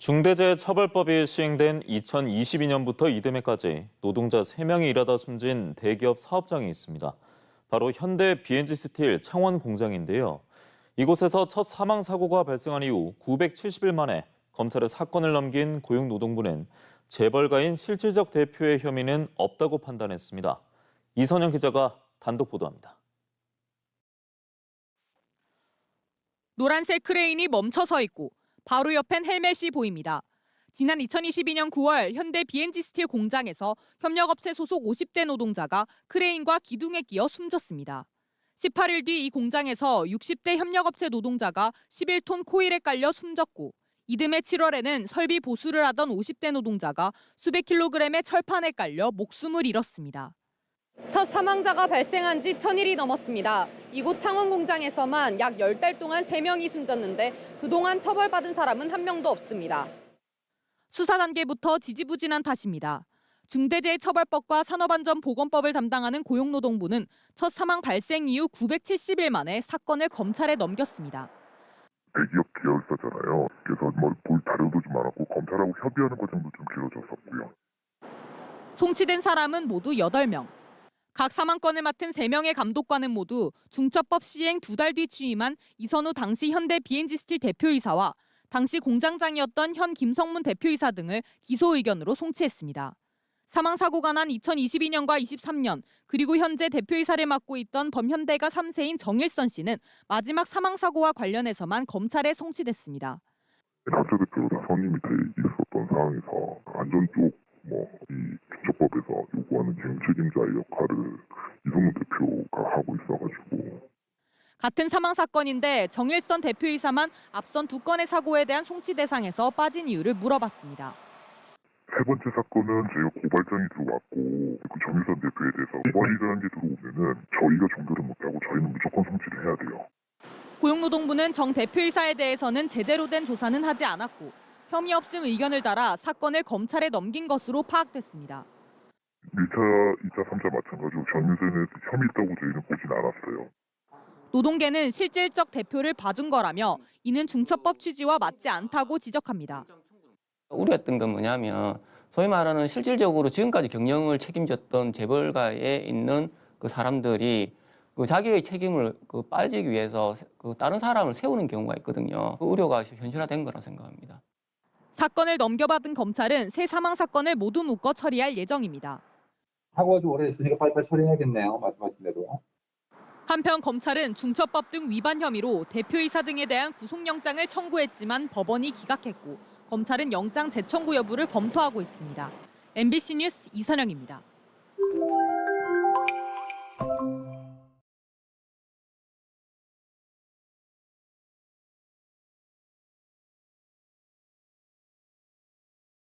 중대재해처벌법이 시행된 2022년부터 이듬해까지 노동자 3명이 일하다 숨진 대기업 사업장이 있습니다. 바로 현대 B&G 스틸 창원 공장인데요. 이곳에서 첫 사망 사고가 발생한 이후 970일 만에 검찰에 사건을 넘긴 고용노동부는 재벌가인 실질적 대표의 혐의는 없다고 판단했습니다. 이선영 기자가 단독 보도합니다. 노란색 크레인이 멈춰 서 있고 바로 옆엔 헬멧이 보입니다. 지난 2022년 9월 현대 B&G 스틸 공장에서 협력업체 소속 50대 노동자가 크레인과 기둥에 끼어 숨졌습니다. 18일 뒤 이 공장에서 60대 협력업체 노동자가 11톤 코일에 깔려 숨졌고 이듬해 7월에는 설비 보수를 하던 50대 노동자가 수백 킬로그램의 철판에 깔려 목숨을 잃었습니다. 첫 사망자가 발생한 지 1000일이 넘었습니다. 이곳 창원 공장에서만 약 10달 동안 3명이 숨졌는데 그동안 처벌받은 사람은 한 명도 없습니다. 수사 단계부터 지지부진한 탓입니다. 중대재해처벌법과 산업안전보건법을 담당하는 고용노동부는 첫 사망 발생 이후 970일 만에 사건을 검찰에 넘겼습니다. 대기업 계열사잖아요. 그래서 볼 자료도 좀 많았고 검찰하고 협의하는 과정도 좀 길어졌었고요. 송치된 사람은 모두 8명. 각 사망건을 맡은 3명의 감독관은 모두 중처법 시행 2달 뒤 취임한 이선우 당시 현대 B&G 스틸 대표이사와 당시 공장장이었던 현 김성문 대표이사 등을 기소 의견으로 송치했습니다. 사망 사고가 난 2022년과 23년 그리고 현재 대표이사를 맡고 있던 범현대가 3세인 정일선 씨는 마지막 사망 사고와 관련해서만 검찰에 송치됐습니다. 당초 대표로 선임이 돼 있었던 상황에서 안전 쪽 이 중처법에서 요구하는 책임자의 역할을 이성문 대표가 하고 있어가지고. 같은 사망 사건인데 정일선 대표이사만 앞선 2건의 사고에 대한 송치 대상에서 빠진 이유를 물어봤습니다. 세 번째 사건은 저희가 고발장이 들어왔고 그 정일선 대표에 대해서 고발이라는 게 들어오면은 저희가 종결을 못하고 저희는 무조건 송치를 해야 돼요. 고용노동부는 정 대표이사에 대해서는 제대로 된 조사는 하지 않았고 혐의 없음 의견을 따라 사건을 검찰에 넘긴 것으로 파악됐습니다. 1차, 2차, 3차 마찬가지로 정일선에 혐의 있다고 저희는 보진 않았어요. 노동계는 실질적 대표를 봐준 거라며 이는 중처법 취지와 맞지 않다고 지적합니다. 우려했던 건 뭐냐면 소위 말하는 실질적으로 지금까지 경영을 책임졌던 재벌가에 있는 그 사람들이 그 자기의 책임을 빠지기 위해서 다른 사람을 세우는 경우가 있거든요. 그 우려가 현실화된 거라 생각합니다. 사건을 넘겨받은 검찰은 새 사망 사건을 모두 묶어 처리할 예정입니다. 사고가 좀 오래됐으니까 빨리빨리 처리해야겠네요. 말씀하신 대로. 한편 검찰은 중처법 등 위반 혐의로 대표이사 등에 대한 구속영장을 청구했지만 법원이 기각했고 검찰은 영장 재청구 여부를 검토하고 있습니다. MBC 뉴스 이선영입니다.